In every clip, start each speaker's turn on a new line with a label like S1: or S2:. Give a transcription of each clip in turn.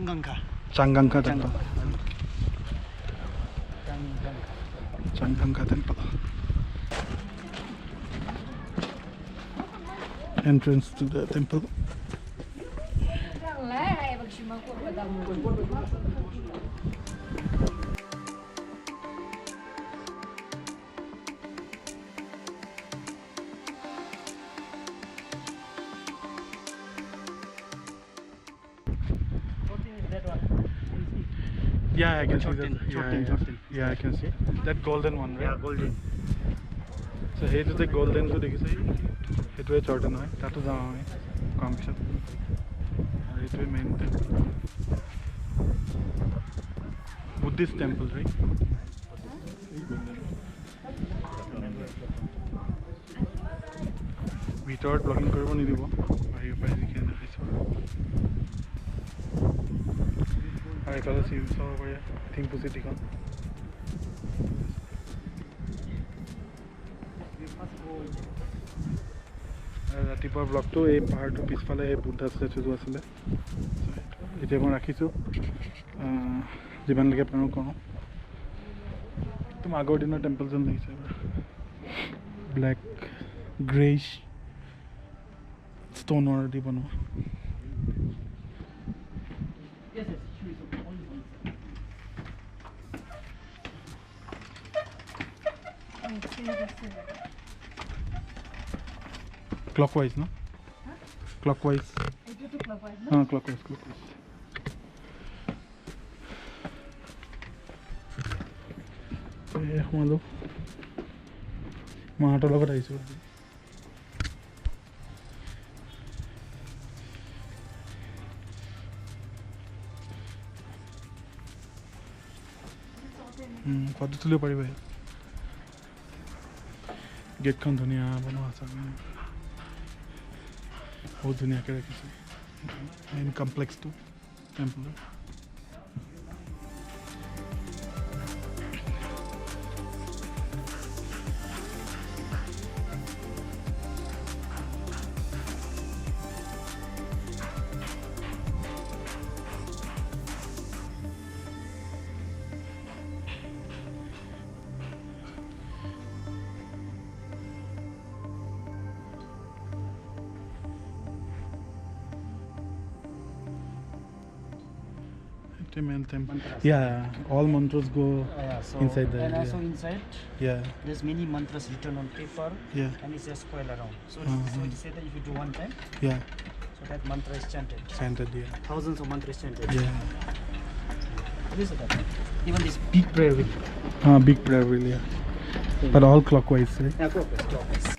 S1: Changangkha temple. Changangkha temple. Entrance to the temple. Yeah, I can see that. Yeah, I can see that golden one, right?
S2: Yeah, golden.
S1: So here is the golden to dekhi sai. It was Jordan, right? That was our competition. It was main temple. Buddhist temple, right? ভিতৰত blogging কৰিব নিদিব বাহিৰৰ পৰা যিখিনি দেখাইছোঁ আৰু এইফালে চাব পাৰি থিম্পু চিটিখন ৰাতিপুৱাৰ ব্লগটো এই পাহাৰটোৰ পিছফালে এই বুদ্ধা ষ্টেচুটো আছিলে এতিয়া মই ৰাখিছোঁ যিমানলৈকে পাৰোঁ কৰোঁ একদম আগৰ দিনৰ টেম্পল যেন লাগিছে ব্লেক গ্ৰেইছ ষ্টোনৰ দি বনোৱা clockwise, no? Huh? Clockwise.
S2: It is clockwise, no?
S1: Clockwise. Hello. Mahato logot aisu. Photo tulio paribo. Gate kon dhuniya banoa asa. बहुत दुनिया के रखी in complex two temple main temple. Yeah, all mantras go so inside there.
S2: And also inside, there's many mantras written on paper.
S1: Yeah.
S2: And it's just coil around. So, so it say that if you do one time.
S1: Yeah.
S2: So that mantra is chanted.
S1: Yeah.
S2: Thousands of mantras chanted.
S1: Yeah.
S2: What is that? Even this big prayer wheel.
S1: Big prayer wheel. Yeah. But all clockwise, right?
S2: Yeah, clockwise.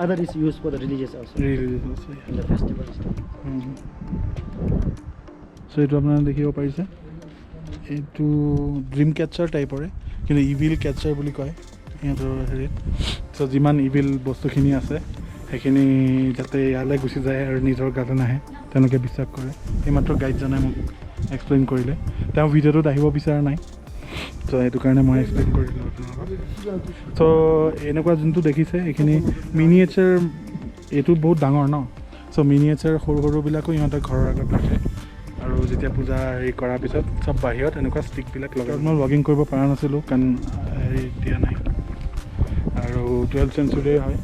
S2: Other is used for the religious also.
S1: Religious also, yeah.
S2: In the festival stuff.
S1: So it আপনারা দেখিব পাৰিছে এইটো dream catcher টাইপৰে কিন্তু evil catcher বুলি কয় ইহঁতৰ হেৰিত so যিমান ইভিল বস্তুখিনি আছে সেইখিনি যাতে ইয়ালৈ গুচি যায় আৰু নিজৰ গাতে নাহে তেনেকৈ বিশ্বাস কৰে এইমাত্ৰ গাইডজনে মোক এক্সপ্লেইন কৰিলে তেওঁ ভিডিঅ'টোত আহিব বিচৰা নাই তো এইটো কাৰণে মই এক্সপ্লেইন কৰিলোঁ তো এনেকুৱা যোনটো দেখিছে এইখিনি মিনিয়েচাৰ এইটো বহুত ডাঙৰ ন সো মিনিয়েচাৰ সৰু সৰুবিলাকো ইহঁতে ঘৰৰ আগত ৰাখে আৰু যেতিয়া পূজা হেৰি কৰাৰ পিছত চব বাহিৰত এনেকুৱা ষ্টিকবিলাক লগাই মই লগিং কৰিব পৰা নাছিলোঁ কাৰণ হেৰি দিয়া নাই আৰু 12th চেঞ্চুৰীয়ে হয়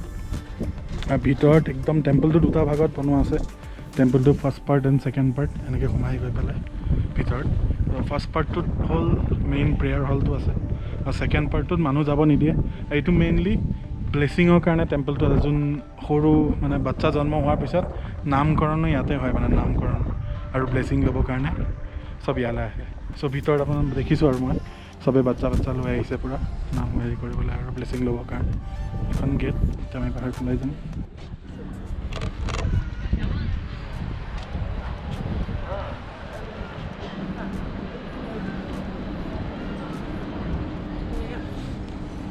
S1: আৰু ভিতৰত একদম টেম্পলটো দুটা ভাগত বনোৱা আছে টেম্পলটো first part and second part এনেকৈ সোমাই গৈ পেলাই ভিতৰত ফাৰ্ষ্ট পাৰ্টটোত হ'ল মেইন প্ৰেয়াৰ হলটো আছে আৰু ছেকেণ্ড পাৰ্টটোত মানুহ যাব নিদিয়ে এইটো মেইনলি ব্লেছিঙৰ কাৰণে টেম্পলটো আছে যোন সৰু মানে বাচ্চা জন্ম হোৱাৰ পিছত নামকৰণো ইয়াতে হয় মানে নামকৰণ আৰু ব্লেছিং ল'বৰ কাৰণে চব ইয়ালৈ আহে চ' ভিতৰত আপোনাৰ দেখিছোঁ আৰু মই চবেই বাচ্চা লৈ আহিছে পূৰা নাম হেৰি কৰিবলৈ আৰু ব্লেছিং ল'বৰ কাৰণে এখন গেট এতিয়া আমি বাহিৰত ওলাই যাম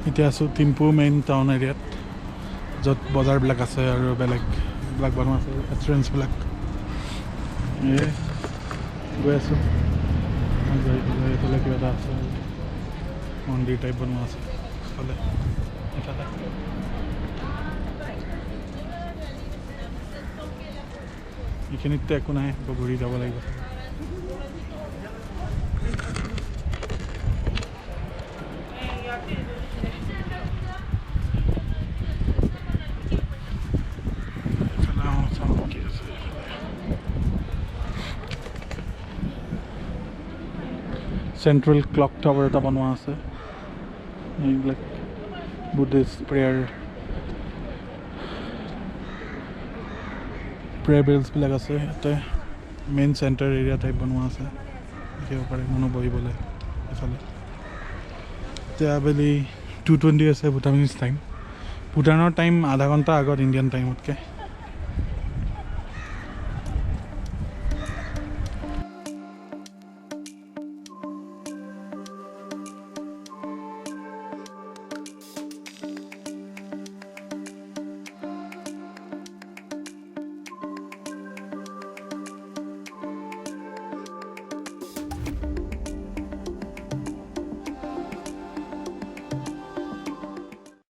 S1: এতিয়া আছোঁ থিম্পু মেইন টাউন এৰিয়াত য'ত বজাৰবিলাক আছে আৰু বেলেগবিলাক বনোৱা আছে ৰেষ্টুৰেণ্টছবিলাক গৈ আছোঁ এইফালে কিবা এটা আছে মন্দিৰ টাইপ বনোৱা আছে এইফালে এইখিনিততো একো নাই ঘূৰি যাব লাগিব চেণ্ট্ৰেল ক্লক টাৱাৰ এটা বনোৱা আছে এইবিলাক বুদ্ধিষ্ট প্ৰেয়াৰ বেলছবিলাক আছে ইয়াতে মেইন চেণ্টাৰ এৰিয়া টাইপ বনোৱা আছে দেখিব পাৰে মানুহ বহিবলৈ এইফালে এতিয়া আবেলি 2:20 আছে ভূটানিজ টাইম ভূটানৰ টাইম আধা ঘণ্টা আগত ইণ্ডিয়ান টাইমতকৈ